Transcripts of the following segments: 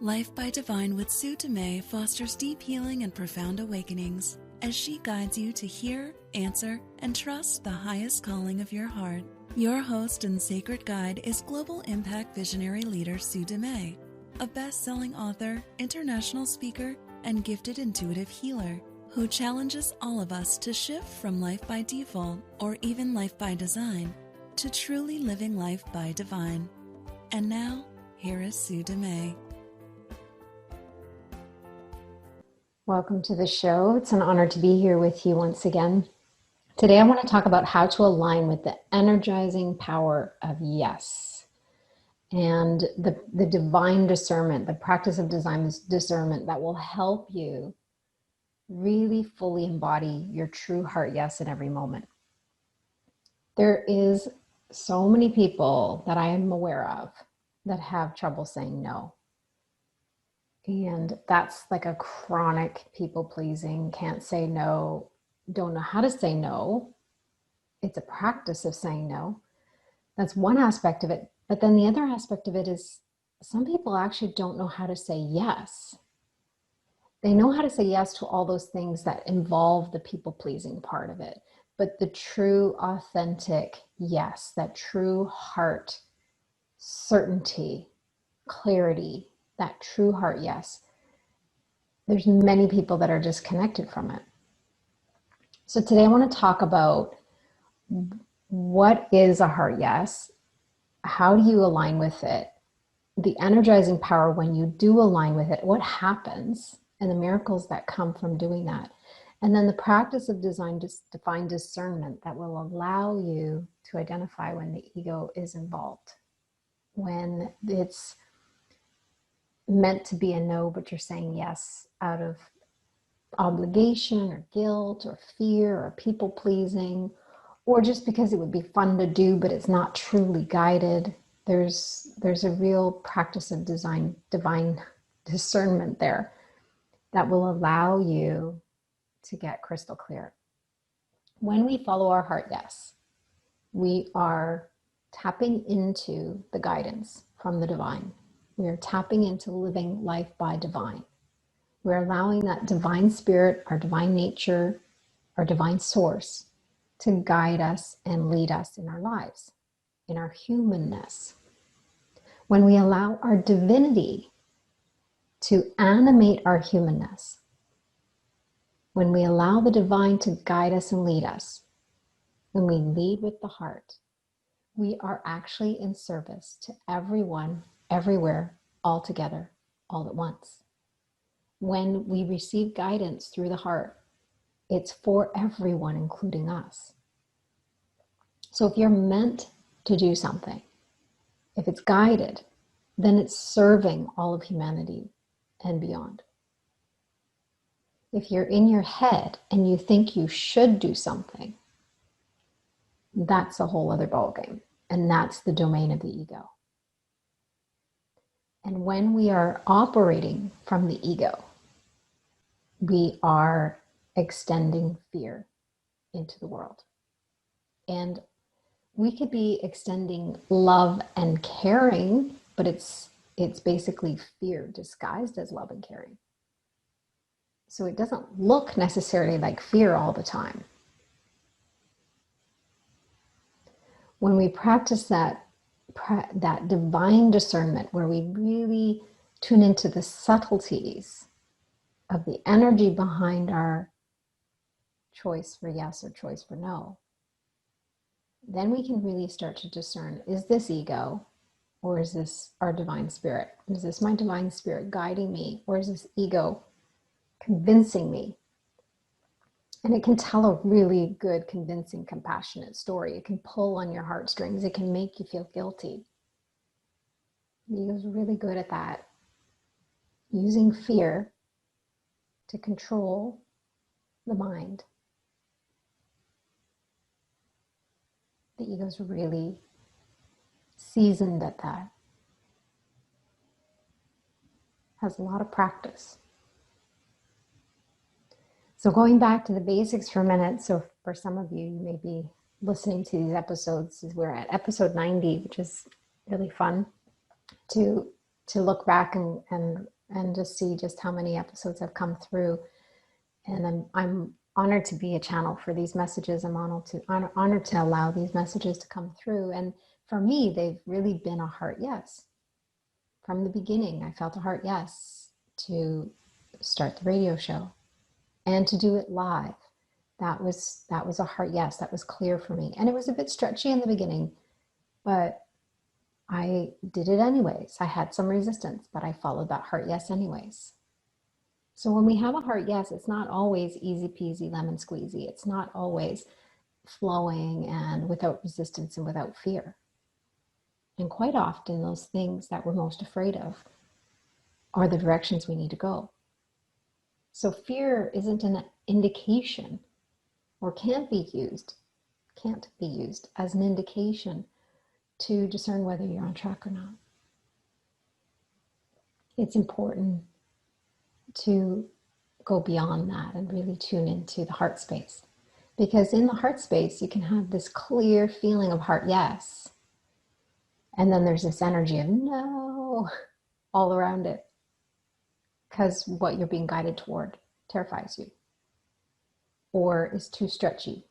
Life by Divine with Sue Dumais fosters deep healing and profound awakenings as she guides you to hear, answer, and trust the highest calling of your heart. Your host and sacred guide is global impact visionary leader Sue Dumais, a best-selling author, international speaker, and gifted intuitive healer who challenges all of us to shift from life by default or even life by design to truly living life by divine. And now, here is Sue Dumais. Welcome to the show. It's an honor to be here with you once again. Today I want to talk about how to align with the energizing power of yes. And the divine discernment, the practice of divine discernment that will help you really fully embody your true heart yes in every moment. There is so many people that I am aware of that have trouble saying no. And that's like a chronic people pleasing, can't say no, don't know how to say no. It's a practice of saying no. That's one aspect of it. But then the other aspect of it is some people actually don't know how to say yes. They know how to say yes to all those things that involve the people pleasing part of it. But the true, authentic yes, that true heart certainty, clarity, that true heart yes, there's many people that are disconnected from it. So today I want to talk about what is a heart yes, how do you align with it, the energizing power when you do align with it, what happens, and the miracles that come from doing that. And then the practice of divine discernment that will allow you to identify when the ego is involved, when it's meant to be a no, but you're saying yes out of obligation or guilt or fear or people pleasing, or just because it would be fun to do, but it's not truly guided. There's a real practice of divine discernment there that will allow you to get crystal clear. When we follow our heart yes, we are tapping into the guidance from the divine. We are tapping into living life by divine. We're allowing that divine spirit, our divine nature, our divine source to guide us and lead us in our lives, in our humanness. When we allow our divinity to animate our humanness, when we allow the divine to guide us and lead us, when we lead with the heart, we are actually in service to everyone, everywhere, all together, all at once. When we receive guidance through the heart, it's for everyone, including us. So if you're meant to do something, if it's guided, then it's serving all of humanity and beyond. If you're in your head and you think you should do something, that's a whole other ballgame. And that's the domain of the ego. And when we are operating from the ego, we are extending fear into the world. And we could be extending love and caring, but it's basically fear disguised as love and caring. So it doesn't look necessarily like fear all the time. When we practice that divine discernment, where we really tune into the subtleties of the energy behind our choice for yes or choice for no, then we can really start to discern, is this ego or is this our divine spirit? Is this my divine spirit guiding me, or is this ego convincing me? And it can tell a really good, convincing, compassionate story. It can pull on your heartstrings. It can make you feel guilty. The ego's really good at that, using fear to control the mind. The ego's really seasoned at that. Has a lot of practice. So going back to the basics for a minute, so for some of you, you may be listening to these episodes, we're at episode 90, which is really fun to to look back and just see just how many episodes have come through. And I'm honored to be a channel for these messages. I'm honored to allow these messages to come through. And for me, they've really been a heart yes. From the beginning, I felt a heart yes to start the radio show and to do it live. That was a heart yes. That was clear for me. And it was a bit stretchy in the beginning, but I did it anyways. I had some resistance, but I followed that heart yes anyways. So when we have a heart yes, it's not always easy peasy lemon squeezy. It's not always flowing and without resistance and without fear. And quite often those things that we're most afraid of are the directions we need to go. So fear isn't an indication, or can't be used as an indication to discern whether you're on track or not. It's important to go beyond that and really tune into the heart space. Because in the heart space, you can have this clear feeling of heart yes. And then there's this energy of no all around it. Because what you're being guided toward terrifies you, or is too stretchy,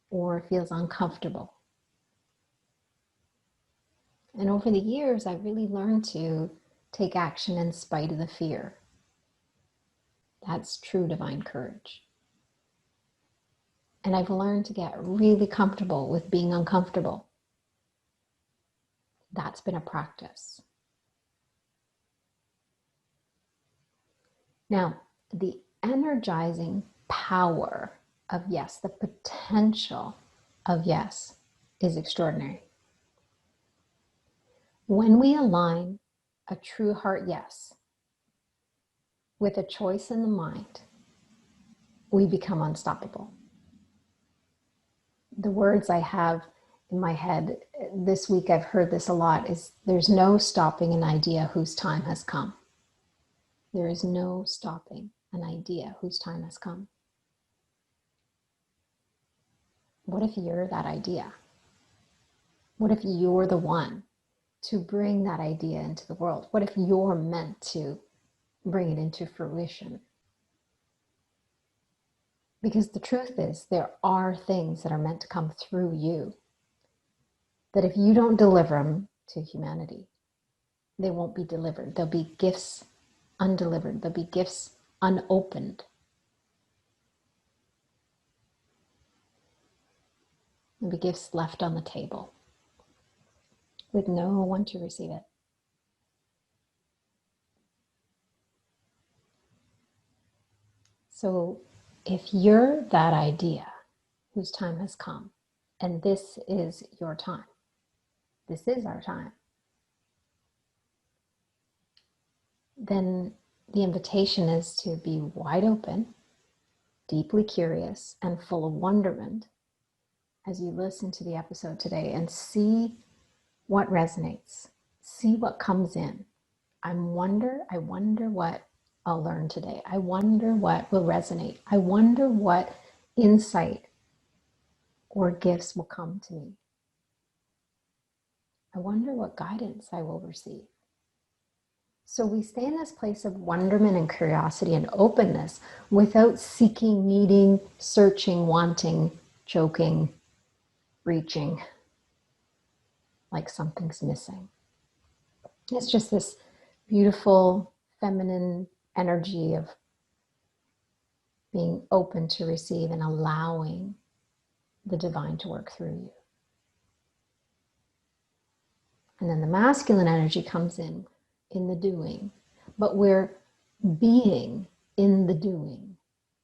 or feels uncomfortable. And over the years, I've really learned to take action in spite of the fear. That's true divine courage. And I've learned to get really comfortable with being uncomfortable. That's been a practice. Now, the energizing power of yes, the potential of yes, is extraordinary. When we align a true heart yes with a choice in the mind, we become unstoppable. The words I have in my head this week, I've heard this a lot, is there's no stopping an idea whose time has come. There is no stopping an idea whose time has come. What if you're that idea? What if you're the one to bring that idea into the world? What if you're meant to bring it into fruition? Because the truth is, there are things that are meant to come through you, that if you don't deliver them to humanity, they won't be delivered. There'll be gifts undelivered. There'll be gifts unopened. There'll be gifts left on the table with no one to receive it. So if you're that idea whose time has come, and this is your time, this is our time, then the invitation is to be wide open, deeply curious, and full of wonderment as you listen to the episode today and see what resonates, see what comes in. I wonder what I'll learn today. I wonder what will resonate. I wonder what insight or gifts will come to me. I wonder what guidance I will receive. So we stay in this place of wonderment and curiosity and openness without seeking, needing, searching, wanting, choking, reaching, like something's missing. It's just this beautiful feminine energy of being open to receive and allowing the divine to work through you. And then the masculine energy comes in the doing, but we're being in the doing.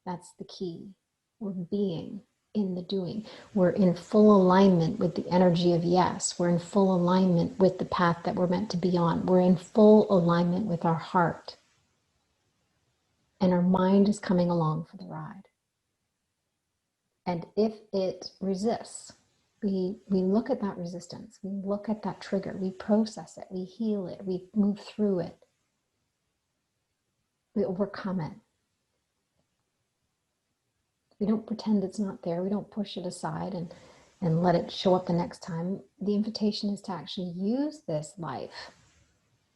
That's the key. We're being in the doing. We're in full alignment with the energy of yes. We're in full alignment with the path that we're meant to be on. We're in full alignment with our heart. And our mind is coming along for the ride. And if it resists, we look at that resistance, we look at that trigger, we process it, we heal it, we move through it, we overcome it. We don't pretend it's not there, we don't push it aside and let it show up the next time. The invitation is to actually use this life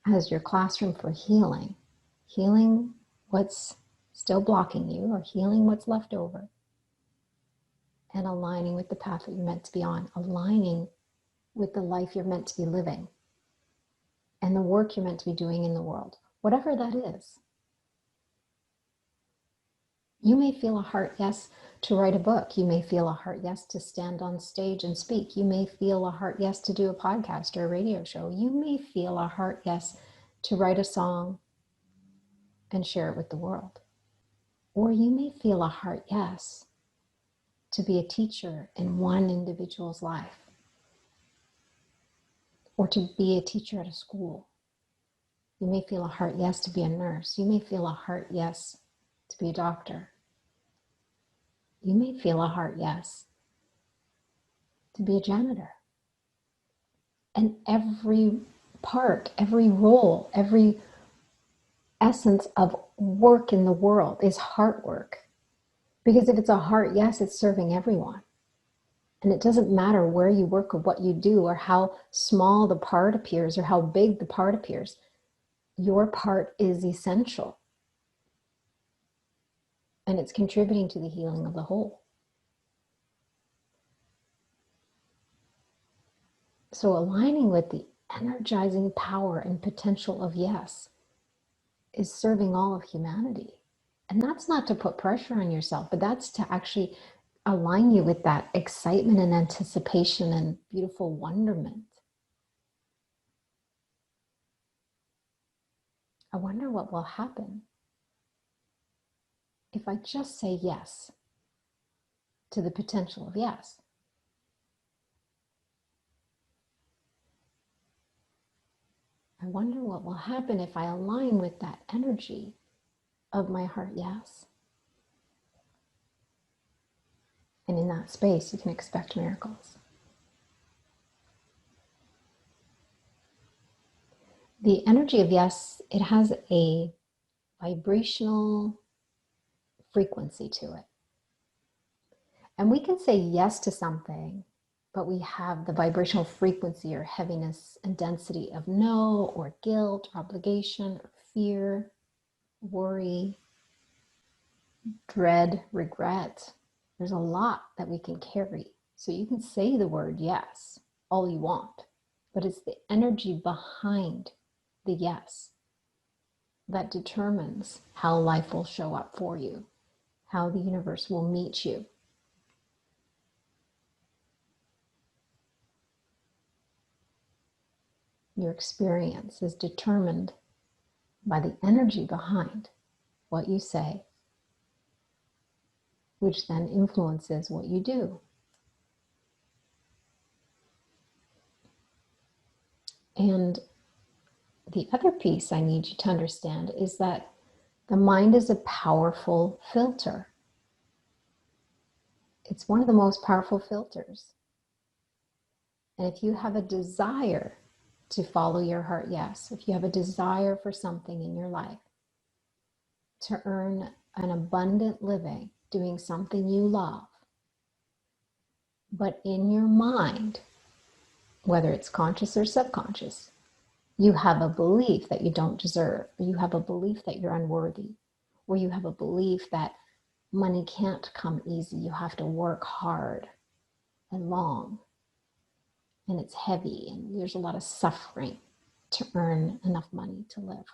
as your classroom for healing, healing what's still blocking you or healing what's left over, and aligning with the path that you're meant to be on, aligning with the life you're meant to be living and the work you're meant to be doing in the world, whatever that is. You may feel a heart yes to write a book. You may feel a heart yes to stand on stage and speak. You may feel a heart yes to do a podcast or a radio show. You may feel a heart yes to write a song and share it with the world. Or you may feel a heart yes to be a teacher in one individual's life, or to be a teacher at a school. You may feel a heart yes to be a nurse. You may feel a heart yes to be a doctor. You may feel a heart yes to be a janitor. And every part, every role, every essence of work in the world is heart work. Because if it's a heart yes, it's serving everyone. And it doesn't matter where you work or what you do or how small the part appears or how big the part appears. Your part is essential. And it's contributing to the healing of the whole. So aligning with the energizing power and potential of yes is serving all of humanity. And that's not to put pressure on yourself, but that's to actually align you with that excitement and anticipation and beautiful wonderment. I wonder what will happen if I just say yes to the potential of yes. I wonder what will happen if I align with that energy of my heart yes. And in that space, you can expect miracles. The energy of yes, it has a vibrational frequency to it. And we can say yes to something, but we have the vibrational frequency or heaviness and density of no, or guilt, or obligation, or fear, worry, dread, regret. There's a lot that we can carry. So you can say the word yes all you want, but it's the energy behind the yes that determines how life will show up for you, how the universe will meet you. Your experience is determined by the energy behind what you say, which then influences what you do. And the other piece I need you to understand is that the mind is a powerful filter. It's one of the most powerful filters. And if you have a desire to follow your heart yes, if you have a desire for something in your life, to earn an abundant living, doing something you love, but in your mind, whether it's conscious or subconscious, you have a belief that you don't deserve, or you have a belief that you're unworthy, or you have a belief that money can't come easy, you have to work hard and long, and it's heavy, and there's a lot of suffering to earn enough money to live.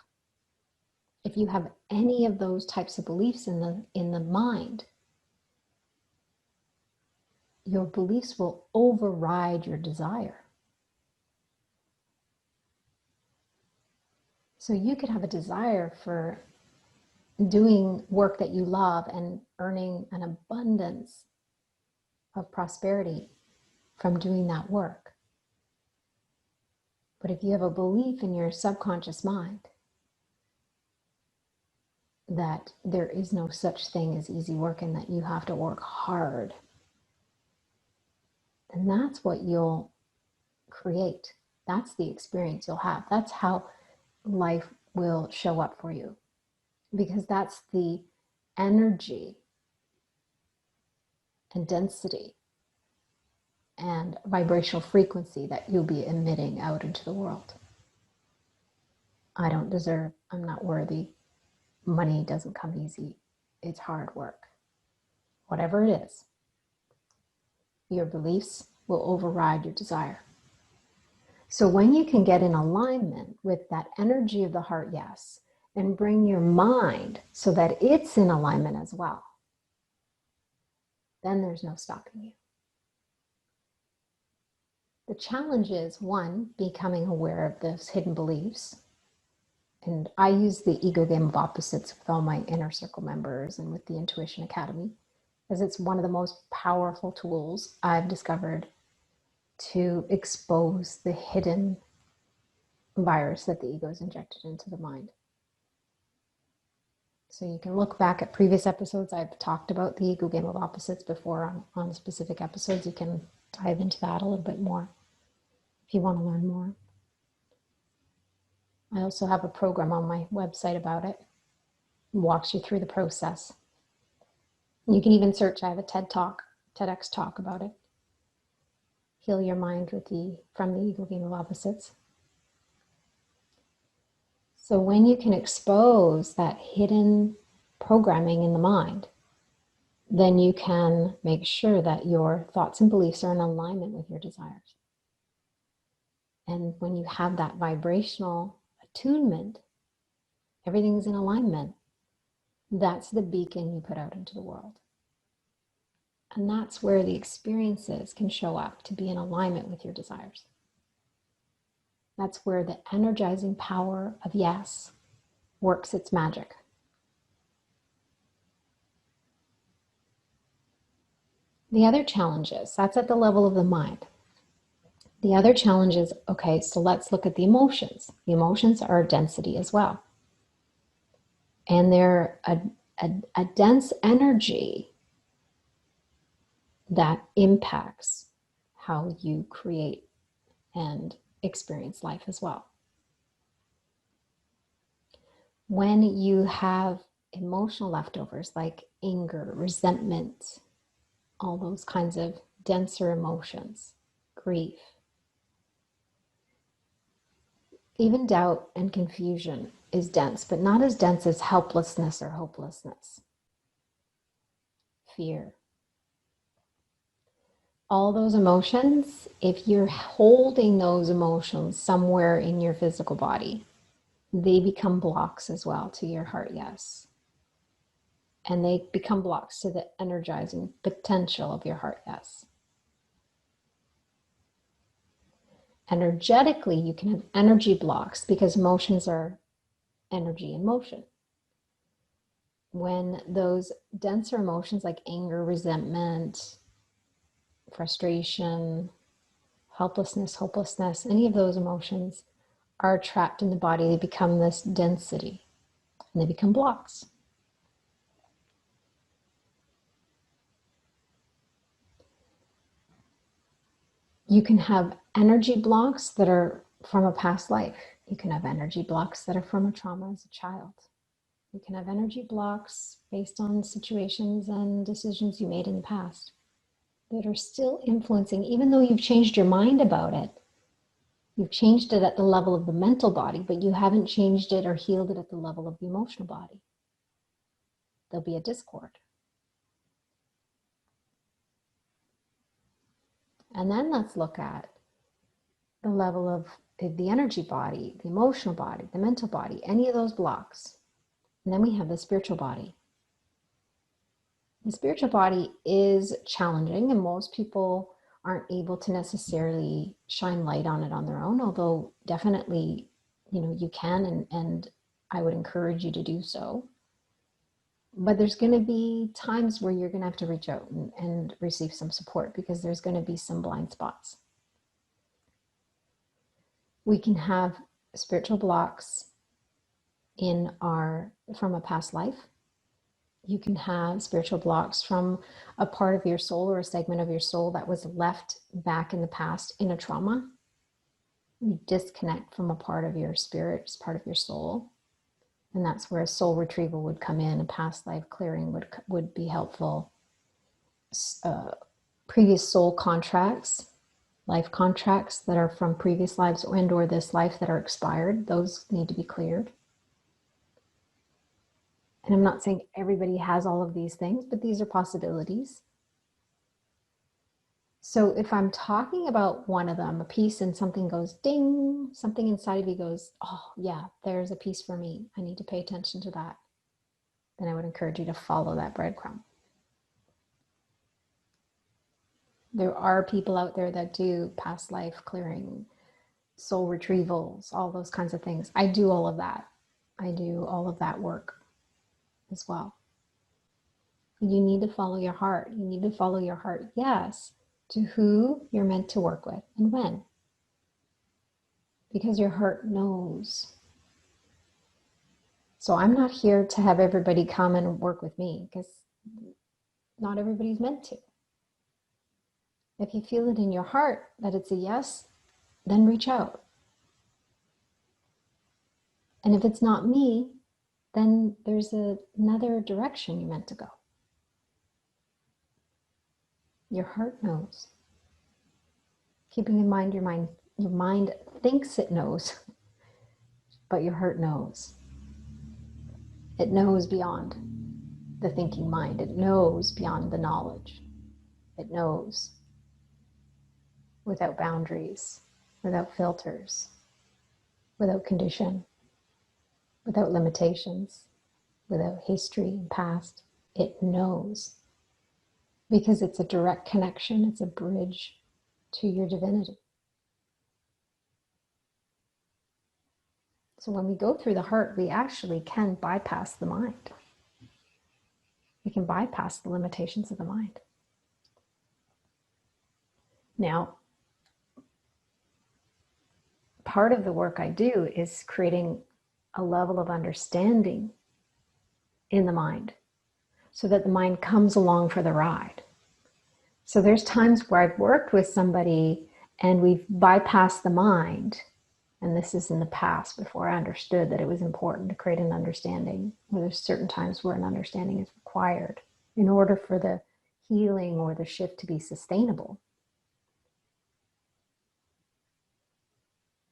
If you have any of those types of beliefs in the mind, your beliefs will override your desire. So you could have a desire for doing work that you love and earning an abundance of prosperity from doing that work. But if you have a belief in your subconscious mind that there is no such thing as easy work and that you have to work hard, then that's what you'll create. That's the experience you'll have. That's how life will show up for you, because that's the energy and density and vibrational frequency that you'll be emitting out into the world. I don't deserve, I'm not worthy, money doesn't come easy, it's hard work. Whatever it is, your beliefs will override your desire. So when you can get in alignment with that energy of the heart yes, and bring your mind so that it's in alignment as well, then there's no stopping you. The challenge is, one, becoming aware of those hidden beliefs. And I use the ego game of opposites with all my inner circle members and with the Intuition Academy, because it's one of the most powerful tools I've discovered to expose the hidden virus that the ego is injected into the mind. So you can look back at previous episodes. I've talked about the ego game of opposites before on specific episodes. You can dive into that a little bit more if you want to learn more. I also have a program on my website about it. It walks you through the process. You can even search, I have a TEDx talk about it. Heal your mind from the ego game of opposites. So when you can expose that hidden programming in the mind, then you can make sure that your thoughts and beliefs are in alignment with your desires. And when you have that vibrational attunement, everything's in alignment, that's the beacon you put out into the world. And that's where the experiences can show up to be in alignment with your desires. That's where the energizing power of yes works its magic. The other challenges, that's at the level of the mind. The other challenge is, okay, so let's look at the emotions. The emotions are density as well. And they're a dense energy that impacts how you create and experience life as well. When you have emotional leftovers like anger, resentment, all those kinds of denser emotions, grief, even doubt and confusion is dense, but not as dense as helplessness or hopelessness, fear. All those emotions, if you're holding those emotions somewhere in your physical body, they become blocks as well to your heart yes. And they become blocks to the energizing potential of your heart yes. Energetically, you can have energy blocks because emotions are energy in motion. When those denser emotions like anger, resentment, frustration, helplessness, hopelessness, any of those emotions are trapped in the body, they become this density and they become blocks. You can have energy blocks that are from a past life. You can have energy blocks that are from a trauma as a child. You can have energy blocks based on situations and decisions you made in the past that are still influencing, even though you've changed your mind about it. You've changed it at the level of the mental body, but you haven't changed it or healed it at the level of the emotional body. There'll be a discord. And then let's look at the level of the energy body, the emotional body, the mental body, any of those blocks. And then we have the spiritual body. The spiritual body is challenging, and most people aren't able to necessarily shine light on it on their own, although definitely, you can, and I would encourage you to do so. But there's going to be times where you're going to have to reach out and receive some support because there's going to be some blind spots. We can have spiritual blocks from a past life. You can have spiritual blocks from a part of your soul or a segment of your soul that was left back in the past in a trauma. You disconnect from a part of your spirit, it's part of your soul. And that's where a soul retrieval would come in, a past life clearing would be helpful. Previous soul contracts Life contracts that are from previous lives and or this life that are expired, those need to be cleared. And I'm not saying everybody has all of these things, but these are possibilities. So if I'm talking about one of them, a piece, and something goes ding, something inside of you goes, oh yeah, there's a piece for me. I need to pay attention to that. Then I would encourage you to follow that breadcrumb. There are people out there that do past life clearing, soul retrievals, all those kinds of things. I do all of that. I do all of that work as well. You need to follow your heart. You need to follow your heart, yes, to who you're meant to work with and when. Because your heart knows. So I'm not here to have everybody come and work with me, because not everybody's meant to. If you feel it in your heart that it's a yes, then reach out. And if it's not me, then there's another direction you're meant to go. Your heart knows. Keeping in mind, your mind thinks it knows, but your heart knows. It knows beyond the thinking mind. It knows beyond the knowledge. It knows without boundaries, without filters, without condition, without limitations, without history and past. It knows, because it's a direct connection. It's a bridge to your divinity. So when we go through the heart, we actually can bypass the mind. We can bypass the limitations of the mind. Now, part of the work I do is creating a level of understanding in the mind so that the mind comes along for the ride. So there's times where I've worked with somebody and we've bypassed the mind. And this is in the past, before I understood that it was important to create an understanding, where there's certain times where an understanding is required in order for the healing or the shift to be sustainable.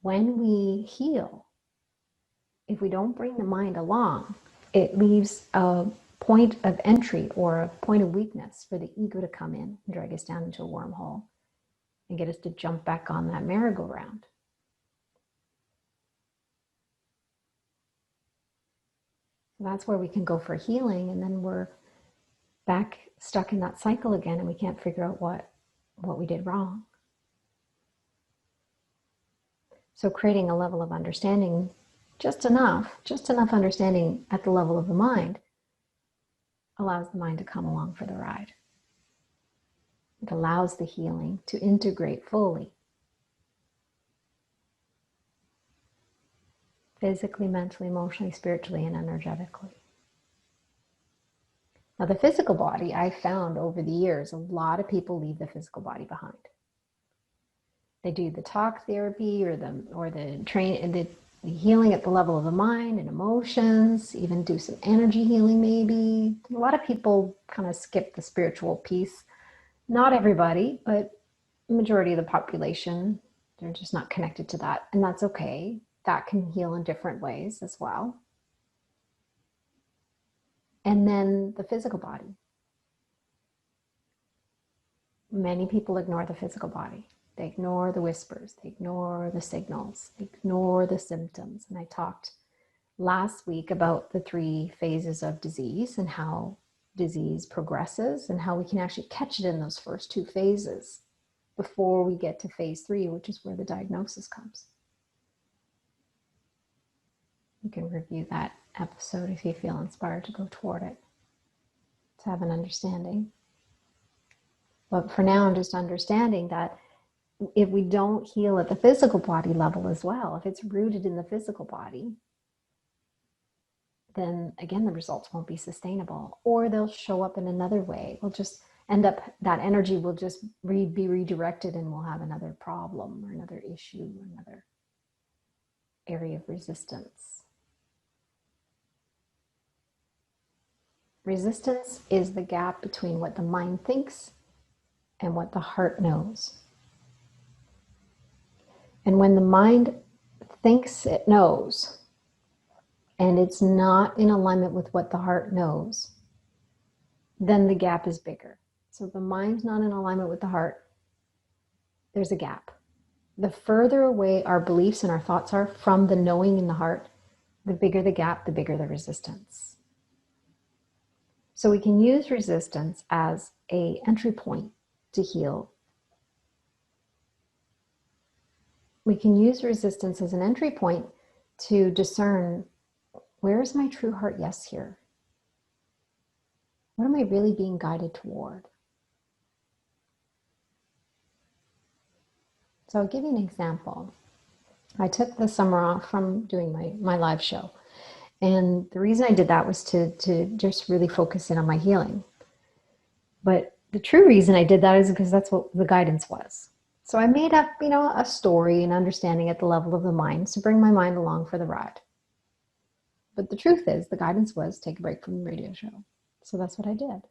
When we heal, if we don't bring the mind along, it leaves a point of entry or a point of weakness for the ego to come in and drag us down into a wormhole and get us to jump back on that merry-go-round. That's where we can go for healing, and then we're back stuck in that cycle again, and we can't figure out what we did wrong. So creating a level of understanding, just enough understanding at the level of the mind, allows the mind to come along for the ride. It allows the healing to integrate fully. Physically, mentally, emotionally, spiritually, and energetically. Now, the physical body, I found over the years, a lot of people leave the physical body behind. They do the talk therapy or the healing at the level of the mind and emotions, even do some energy healing maybe. A lot of people kind of skip the spiritual piece. Not everybody, but the majority of the population, they're just not connected to that. And that's okay. That can heal in different ways as well. And then the physical body. Many people ignore the physical body. They ignore the whispers. They ignore the signals. They ignore the symptoms. And I talked last week about the 3 phases of disease and how disease progresses and how we can actually catch it in those first 2 phases before we get to phase 3, which is where the diagnosis comes. You can review that episode if you feel inspired to go toward it, to have an understanding. But for now, I'm just understanding that if we don't heal at the physical body level as well, if it's rooted in the physical body, then again, the results won't be sustainable, or they'll show up in another way. We'll just end up, that energy will just be redirected, and we'll have another problem or another issue or another area of resistance. Resistance is the gap between what the mind thinks and what the heart knows. And when the mind thinks it knows, and it's not in alignment with what the heart knows, then the gap is bigger. So if the mind's not in alignment with the heart, there's a gap. The further away our beliefs and our thoughts are from the knowing in the heart, the bigger the gap, the bigger the resistance. So we can use resistance as an entry point to heal. We can use resistance as an entry point to discern, where is my true heart yes here? What am I really being guided toward? So I'll give you an example. I took the summer off from doing my live show. And the reason I did that was to just really focus in on my healing. But the true reason I did that is because that's what the guidance was. So I made up, a story and understanding at the level of the mind to bring my mind along for the ride. But the truth is, the guidance was take a break from the radio show. So that's what I did.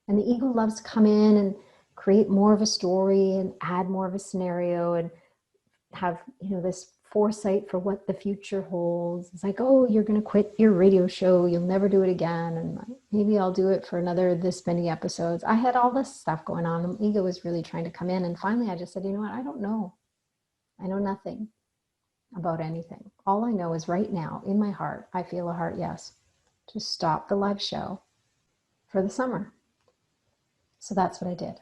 And the ego loves to come in and create more of a story and add more of a scenario and have, this foresight for what the future holds. It's like, oh, you're going to quit your radio show. You'll never do it again. And maybe I'll do it for another this many episodes. I had all this stuff going on. And the ego was really trying to come in. And finally, I just said, you know what? I don't know. I know nothing about anything. All I know is right now in my heart, I feel a heart yes to stop the live show for the summer. So that's what I did.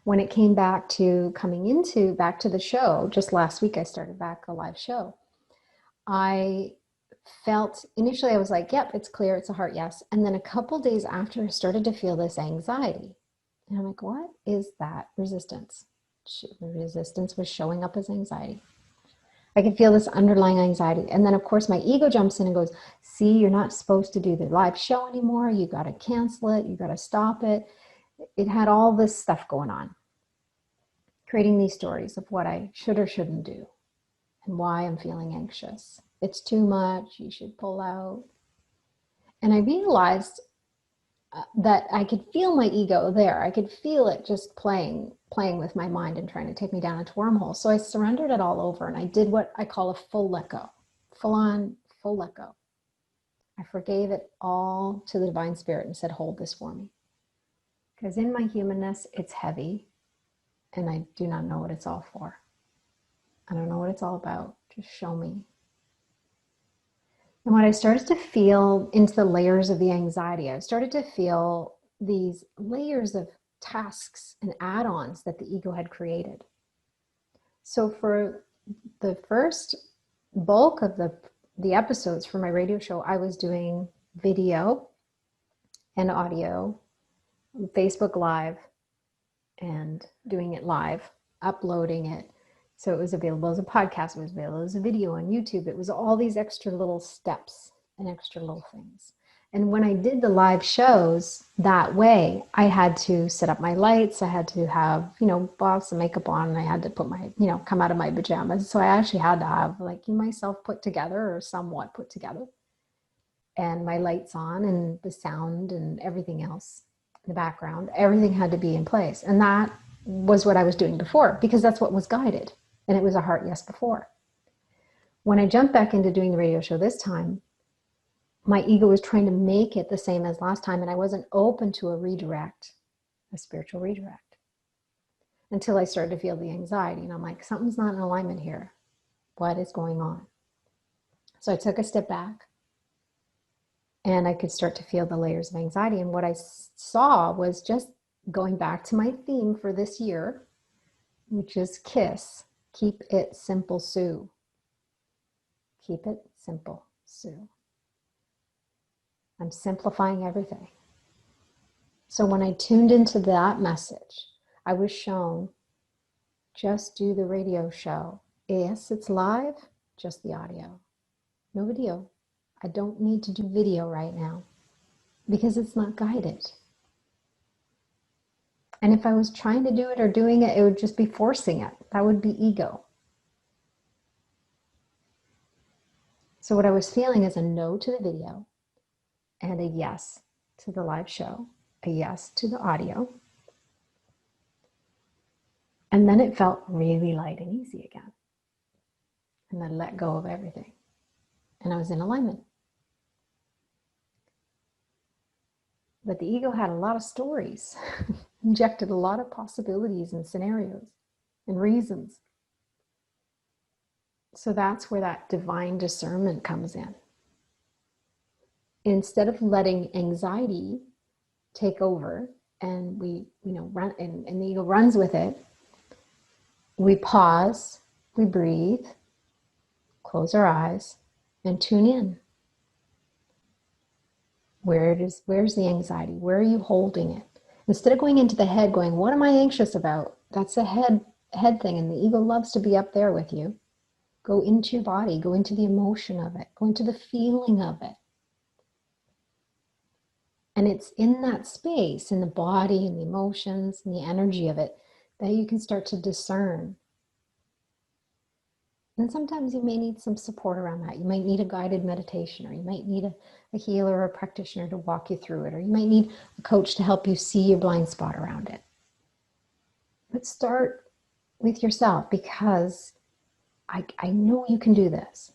When it came back to back to the show, just last week I started back a live show. I felt, initially I was like, yep, it's clear, it's a heart yes. And then a couple days after I started to feel this anxiety. And I'm like, what is that resistance? The resistance was showing up as anxiety. I could feel this underlying anxiety. And then of course my ego jumps in and goes, see, you're not supposed to do the live show anymore. You got to cancel it. You got to stop it. It had all this stuff going on, creating these stories of what I should or shouldn't do and why I'm feeling anxious. It's too much. You should pull out. And I realized that I could feel my ego there. I could feel it just playing with my mind and trying to take me down into wormholes. So I surrendered it all over and I did what I call a full let go, full let go. I forgave it all to the divine spirit and said, hold this for me. Because in my humanness, it's heavy and I do not know what it's all for. I don't know what it's all about. Just show me. And when I started to feel into the layers of the anxiety, I started to feel these layers of tasks and add-ons that the ego had created. So for the first bulk of the episodes for my radio show, I was doing video and audio, Facebook Live, and doing it live, uploading it. So it was available as a podcast, it was available as a video on YouTube. It was all these extra little steps and extra little things. And when I did the live shows that way, I had to set up my lights. I had to have, have some makeup on. And I had to put my, come out of my pajamas. So I actually had to have myself put together or somewhat put together. And my lights on and the sound and everything else, the background, everything had to be in place. And that was what I was doing before because that's what was guided. And it was a heart yes before. When I jumped back into doing the radio show this time, my ego was trying to make it the same as last time, and I wasn't open to a redirect, a spiritual redirect, until I started to feel the anxiety. And I'm like, something's not in alignment here. What is going on? So I took a step back, and I could start to feel the layers of anxiety. And what I saw was just going back to my theme for this year, which is KISS. Keep it simple, Sue. Keep it simple, Sue. I'm simplifying everything. So when I tuned into that message, I was shown, just do the radio show. Yes, it's live, just the audio. No video. I don't need to do video right now because it's not guided. And if I was trying to do it or doing it, it would just be forcing it. That would be ego. So what I was feeling is a no to the video and a yes to the live show, a yes to the audio. And then it felt really light and easy again. And I let go of everything. And I was in alignment. But the ego had a lot of stories, injected a lot of possibilities and scenarios and reasons. So that's where that divine discernment comes in. Instead of letting anxiety take over and we, run and the ego runs with it, we pause, we breathe, close our eyes, and tune in. Where's the anxiety? Where are you holding it? Instead of going into the head going, what am I anxious about? That's a head thing, and the ego loves to be up there with you. Go into your body, go into the emotion of it, go into the feeling of it. And it's in that space, in the body and the emotions and the energy of it, that you can start to discern. And sometimes you may need some support around that. You might need a guided meditation, or you might need a healer or a practitioner to walk you through it, or you might need a coach to help you see your blind spot around it. But start with yourself, because I know you can do this.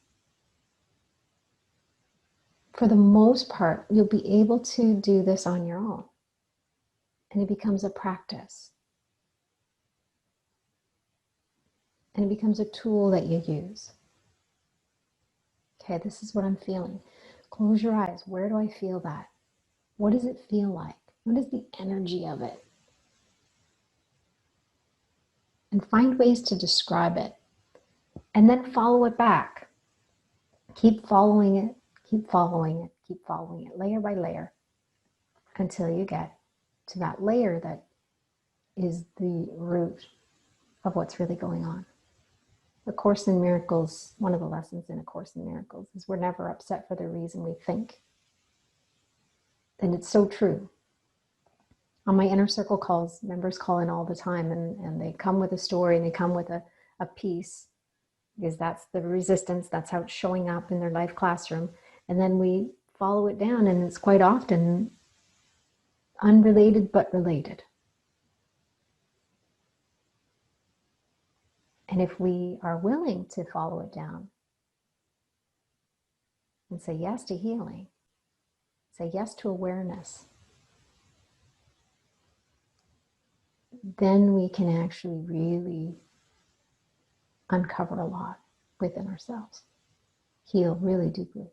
For the most part, you'll be able to do this on your own. And it becomes a practice. And it becomes a tool that you use. Okay, this is what I'm feeling. Close your eyes. Where do I feel that? What does it feel like? What is the energy of it? And find ways to describe it. And then follow it back. Keep following it, keep following it, keep following it, layer by layer, until you get to that layer that is the root of what's really going on. A Course in Miracles, one of the lessons in A Course in Miracles is we're never upset for the reason we think. And it's so true. On my inner circle calls, members call in all the time, and they come with a story, and they come with a piece, because that's the resistance, that's how it's showing up in their life classroom. And then we follow it down, and it's quite often unrelated but related. And if we are willing to follow it down and say yes to healing, say yes to awareness, then we can actually really uncover a lot within ourselves, heal really deeply.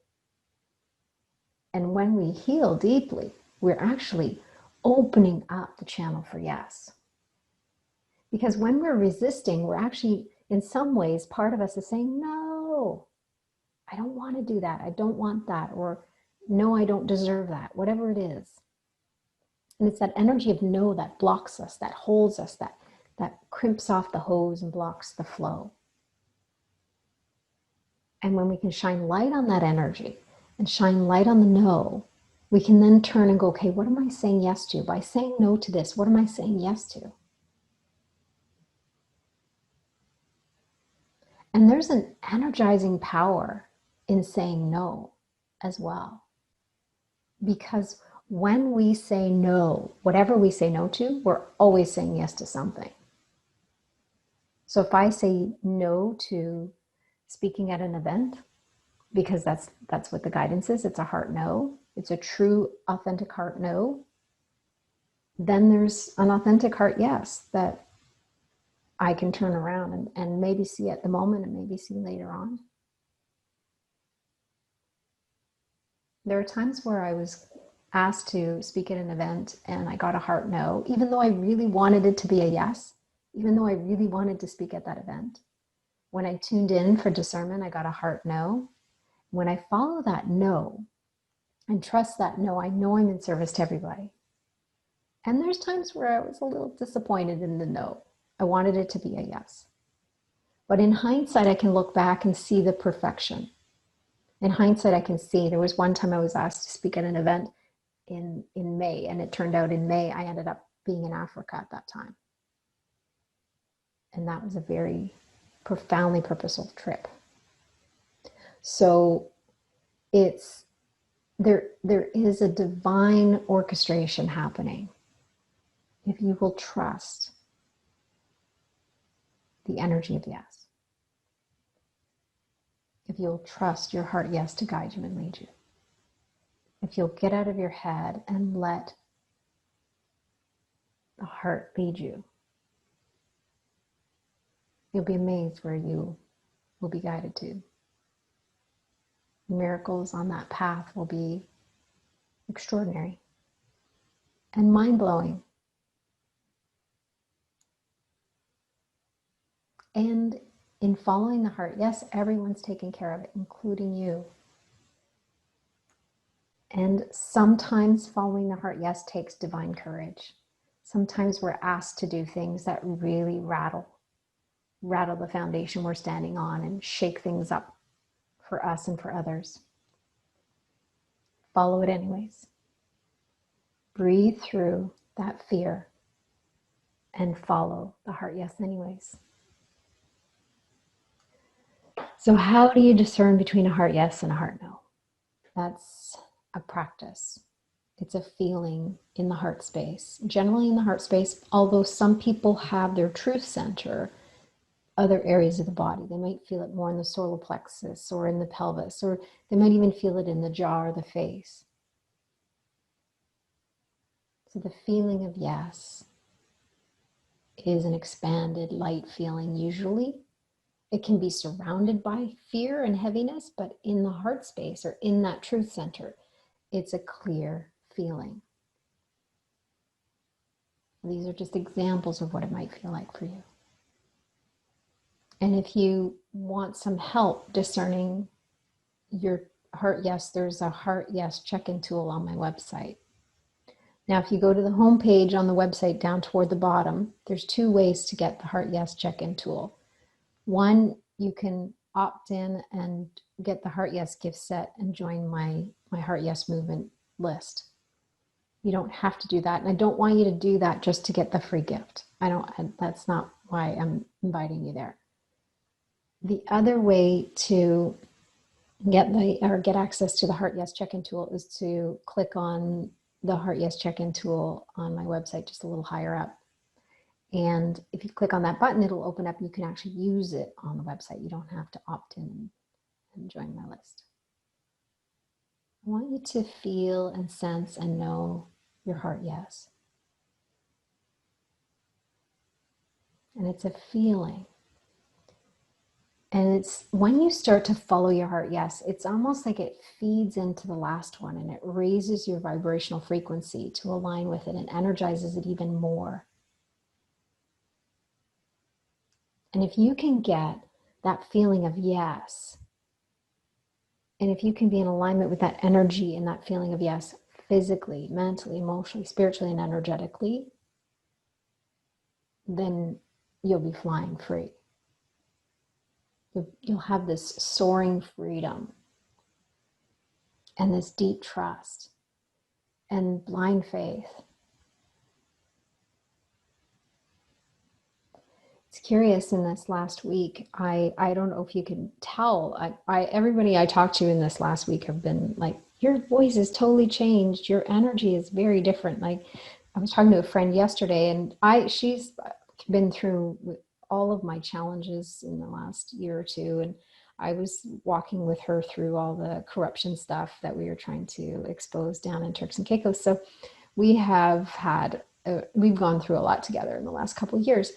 And when we heal deeply, we're actually opening up the channel for yes. Because when we're resisting, we're actually, in some ways, part of us is saying, no, I don't want to do that. I don't want that. Or no, I don't deserve that, whatever it is. And it's that energy of no that blocks us, that holds us, that crimps off the hose and blocks the flow. And when we can shine light on that energy and shine light on the no, we can then turn and go, okay, what am I saying yes to? By saying no to this, what am I saying yes to? And there's an energizing power in saying no as well. Because when we say no, whatever we say no to, we're always saying yes to something. So if I say no to speaking at an event, because that's what the guidance is, it's a heart no, it's a true, authentic heart no, then there's an authentic heart yes that I can turn around and maybe see at the moment and maybe see later on. There are times where I was asked to speak at an event and I got a heart no, even though I really wanted it to be a yes, even though I really wanted to speak at that event. When I tuned in for discernment, I got a heart no. When I follow that no and trust that no, I know I'm in service to everybody. And there's times where I was a little disappointed in the no. I wanted it to be a yes. But in hindsight, I can look back and see the perfection. In hindsight, I can see there was one time I was asked to speak at an event in May, and it turned out in May, I ended up being in Africa at that time. And that was a very profoundly purposeful trip. So there is a divine orchestration happening if you will trust. the energy of yes. If you'll trust your heart yes to guide you and lead you. If you'll get out of your head and let the heart lead you, you'll be amazed where you will be guided to. Miracles on that path will be extraordinary and mind-blowing. And in following the heart, yes, everyone's taking care of it, including you. And sometimes following the heart, yes, takes divine courage. Sometimes we're asked to do things that really rattle the foundation we're standing on and shake things up for us and for others. Follow it anyways. Breathe through that fear and follow the heart yes anyways. So how do you discern between a heart yes and a heart no? That's a practice. It's a feeling in the heart space. Generally in the heart space, although some people have their truth center, other areas of the body. They might feel it more in the solar plexus or in the pelvis, or they might even feel it in the jaw or the face. So the feeling of yes is an expanded light feeling usually. It can be surrounded by fear and heaviness, but in the heart space or in that truth center, it's a clear feeling. These are just examples of what it might feel like for you. And if you want some help discerning your heart yes, there's a heart yes check-in tool on my website. Now, if you go to the home page on the website down toward the bottom, there's two ways to get the heart yes check-in tool. One, you can opt in and get the heart yes gift set and join my heart yes movement list. You don't have to do that. And I don't want you to do that just to get the free gift. That's not why I'm inviting you there. The other way to get access to the Heart Yes check-in tool is to click on the Heart Yes check-in tool on my website, just a little higher up. And if you click on that button, it'll open up. You can actually use it on the website. You don't have to opt in and join my list. I want you to feel and sense and know your heart yes. And it's a feeling. And it's when you start to follow your heart yes, it's almost like it feeds into the last one and it raises your vibrational frequency to align with it and energizes it even more. And if you can get that feeling of yes, and if you can be in alignment with that energy and that feeling of yes, physically, mentally, emotionally, spiritually, and energetically, then you'll be flying free. You'll have this soaring freedom and this deep trust and blind faith. It's curious, in this last week, I don't know if you can tell, everybody I talked to in this last week have been like, your voice has totally changed. Your energy is very different. Like, I was talking to a friend yesterday and she's been through all of my challenges in the last year or two. And I was walking with her through all the corruption stuff that we were trying to expose down in Turks and Caicos. So we've gone through a lot together in the last couple of years.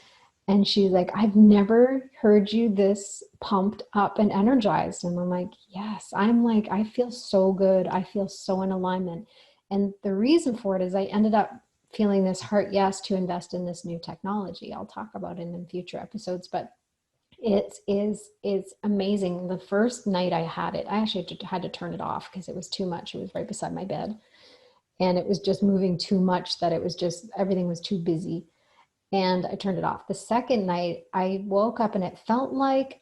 And she's like, I've never heard you this pumped up and energized. And I'm like, yes, I feel so good. I feel so in alignment. And the reason for it is I ended up feeling this heart yes to invest in this new technology. I'll talk about it in future episodes, but it's amazing. The first night I had it, I actually had to turn it off because it was too much. It was right beside my bed and it was just moving too much that everything was too busy. And I turned it off. The second night I woke up and it felt like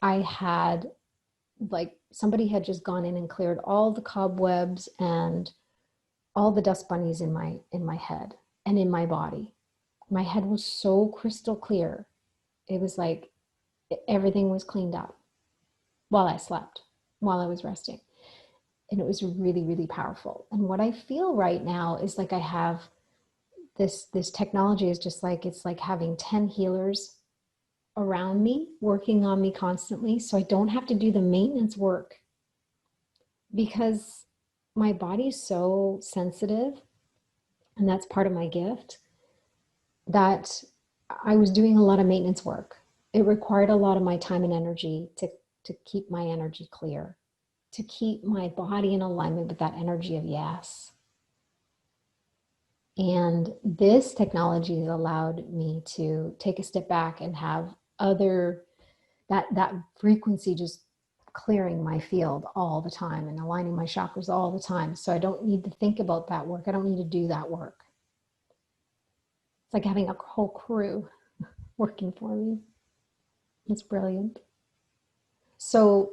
somebody had just gone in and cleared all the cobwebs and all the dust bunnies in my head and in my body. My head was so crystal clear. It was like everything was cleaned up while I slept, while I was resting. And it was really, really powerful. And what I feel right now is like I have this technology is just like, it's like having 10 healers around me, working on me constantly, so I don't have to do the maintenance work, because my body's so sensitive, and that's part of my gift, that I was doing a lot of maintenance work. It required a lot of my time and energy to keep my energy clear, to keep my body in alignment with that energy of yes. And this technology has allowed me to take a step back and have that frequency just clearing my field all the time and aligning my chakras all the time. So I don't need to think about that work. I don't need to do that work. It's like having a whole crew working for me. It's brilliant. So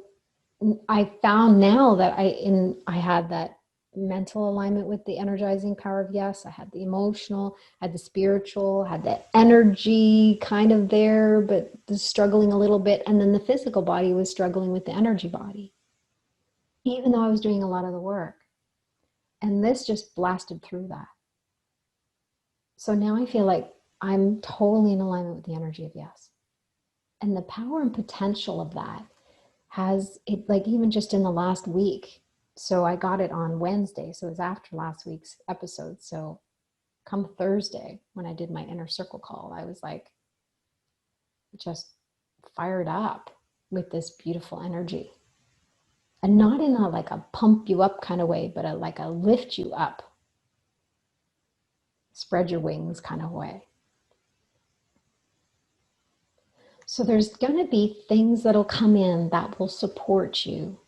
I found now that I had that mental alignment with the energizing power of yes. I had the emotional, had the spiritual, had the energy kind of there, but struggling a little bit. And then the physical body was struggling with the energy body, even though I was doing a lot of the work. And this just blasted through that. So now I feel like I'm totally in alignment with the energy of yes. And the power and potential of that has it, like even just in the last week. So I got it on Wednesday. So it was after last week's episode. So come Thursday, when I did my inner circle call, I was like just fired up with this beautiful energy. And not in a like a pump you up kind of way, but like a lift you up, spread your wings kind of way. So there's going to be things that'll come in that will support you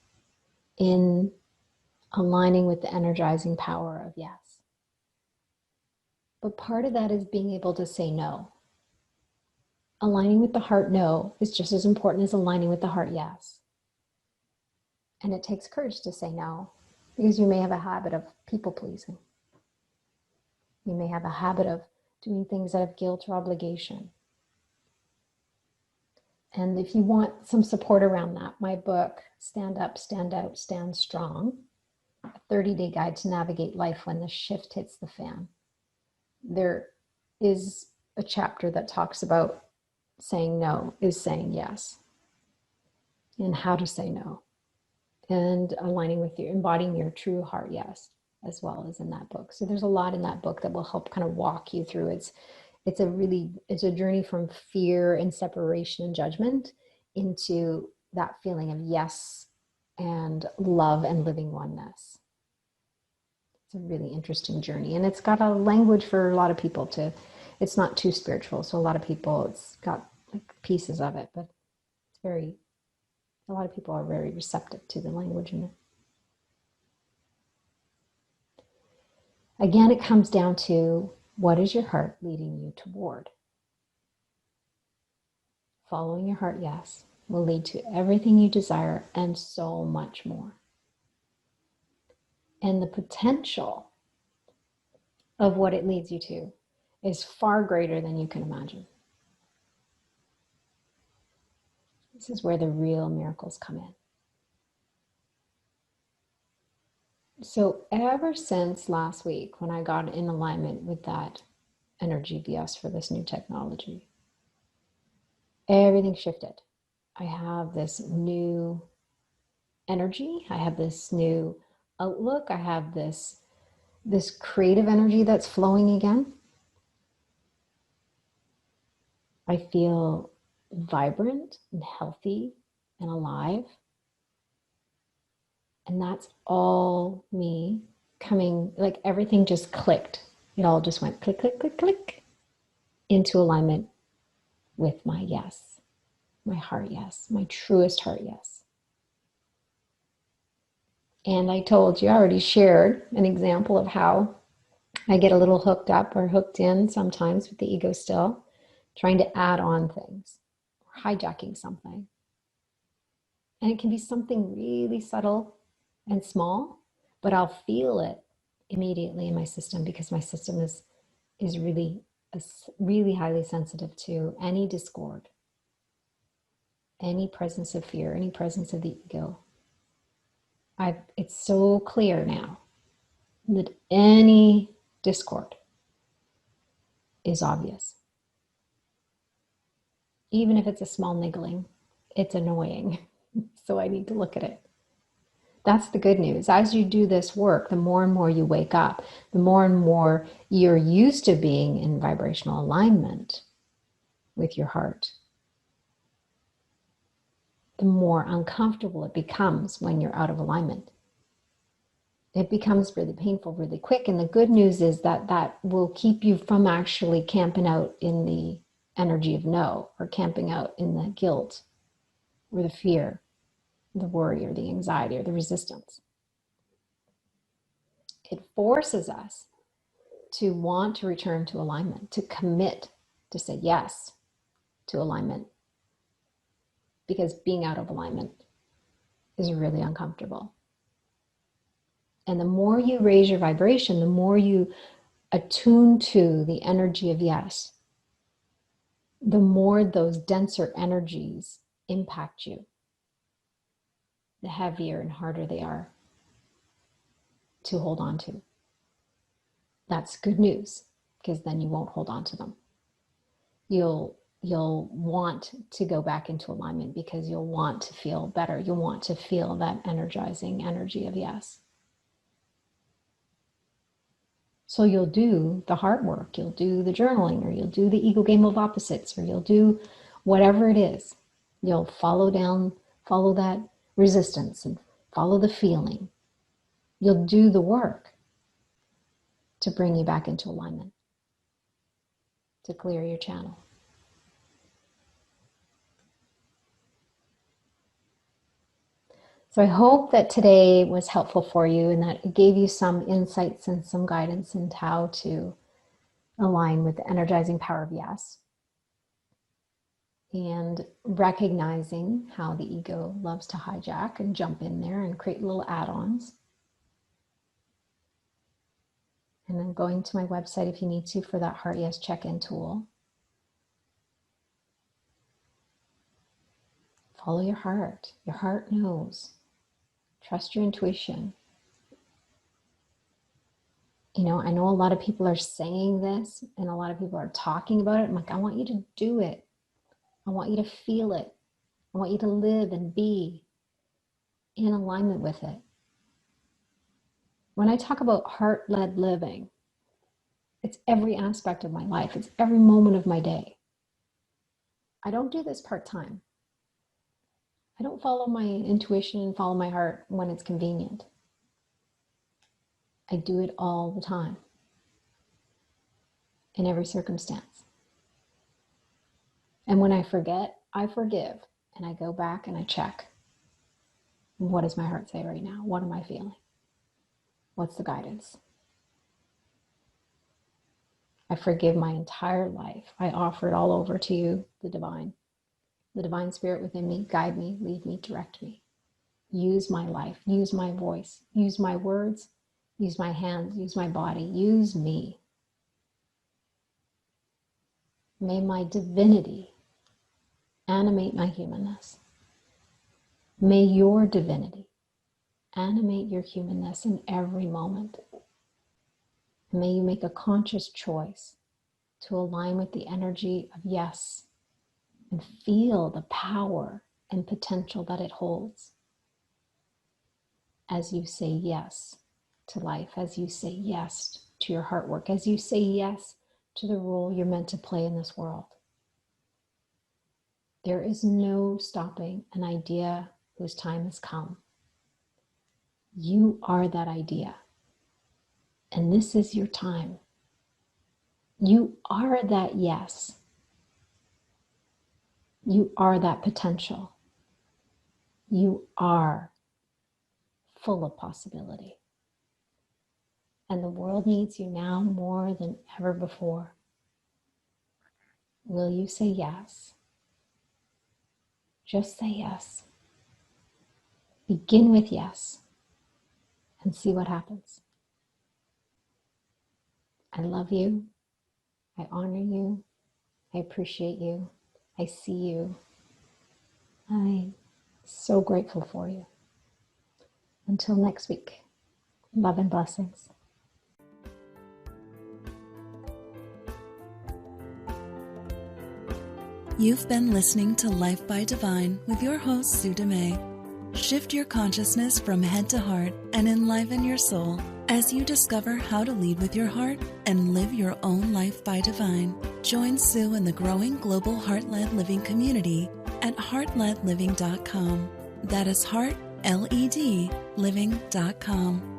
in aligning with the energizing power of yes. But part of that is being able to say no. Aligning with the heart no is just as important as aligning with the heart yes. And it takes courage to say no, because you may have a habit of people pleasing. You may have a habit of doing things out of guilt or obligation. And if you want some support around that, my book, Stand Up, Stand Out, Stand Strong, a 30-day guide to navigate life when the shift hits the fan. There is a chapter that talks about saying no is saying yes, and how to say no, and aligning with your, embodying your true heart yes, as well as in that book. So there's a lot in that book that will help kind of walk you through. It's a journey from fear and separation and judgment into that feeling of yes and love and living oneness. It's a really interesting journey, and it's got a language for a lot of people to, it's not too spiritual. So a lot of people, it's got like pieces of it, but it's very, a lot of people are very receptive to the language in it. Again, it comes down to, what is your heart leading you toward? Following your heart, yes, will lead to everything you desire and so much more. And the potential of what it leads you to is far greater than you can imagine. This is where the real miracles come in. So ever since last week, when I got in alignment with that energy of yes for this new technology, everything shifted. I have this new energy. I have this new outlook. I have this creative energy that's flowing again. I feel vibrant and healthy and alive. And that's all me coming, like everything just clicked. It all just went click, click, click, click into alignment with my yes, my heart yes, my truest heart yes. And I told you, I already shared an example of how I get a little hooked up or hooked in sometimes with the ego still, trying to add on things, or hijacking something. And it can be something really subtle and small, but I'll feel it immediately in my system, because my system is really highly sensitive to any discord, any presence of fear, any presence of the ego. It's so clear now that any discord is obvious. Even if it's a small niggling, it's annoying. So I need to look at it. That's the good news. As you do this work, the more and more you wake up, the more and more you're used to being in vibrational alignment with your heart, the more uncomfortable it becomes when you're out of alignment. It becomes really painful really quick. And the good news is that that will keep you from actually camping out in the energy of no, or camping out in the guilt or the fear, the worry or the anxiety or the resistance. It forces us to want to return to alignment, to commit, to say yes to alignment, because being out of alignment is really uncomfortable. And the more you raise your vibration, the more you attune to the energy of yes, the more those denser energies impact you, the heavier and harder they are to hold on to. That's good news, because then you won't hold on to them. You'll want to go back into alignment because you'll want to feel better. You'll want to feel that energizing energy of yes. So you'll do the heart work, you'll do the journaling, or you'll do the ego game of opposites, or you'll do whatever it is. You'll follow that resistance and follow the feeling. You'll do the work to bring you back into alignment, to clear your channel. So I hope that today was helpful for you and that it gave you some insights and some guidance into how to align with the energizing power of yes. And recognizing how the ego loves to hijack and jump in there and create little add-ons. And then going to my website if you need to for that Heart Yes check-in tool. Follow your heart. Your heart knows. Trust your intuition. You know, I know a lot of people are saying this and a lot of people are talking about it. I'm like, I want you to do it. I want you to feel it. I want you to live and be in alignment with it. When I talk about heart-led living, it's every aspect of my life. It's every moment of my day. I don't do this part-time. I don't follow my intuition and follow my heart when it's convenient. I do it all the time, in every circumstance. And when I forget, I forgive, and I go back and I check. What does my heart say right now? What am I feeling? What's the guidance? I forgive my entire life. I offer it all over to you, the divine spirit within me. Guide me, lead me, direct me. Use my life, use my voice, use my words, use my hands, use my body, use me. May my divinity animate my humanness. May your divinity animate your humanness in every moment. May you make a conscious choice to align with the energy of yes and feel the power and potential that it holds as you say yes to life, as you say yes to your heart work, as you say yes to the role you're meant to play in this world. There is no stopping an idea whose time has come. You are that idea, and this is your time. You are that yes. You are that potential. You are full of possibility. And the world needs you now more than ever before. Will you say yes? Just say yes. Begin with yes and see what happens. I love you. I honor you. I appreciate you. I see you. I'm so grateful for you. Until next week, love and blessings. You've been listening to Life by Divine with your host, Sue Dumais. Shift your consciousness from head to heart and enliven your soul as you discover how to lead with your heart and live your own life by divine. Join Sue in the growing global Heart-Led Living community at heartledliving.com. That is heart, L-E-D, living.com.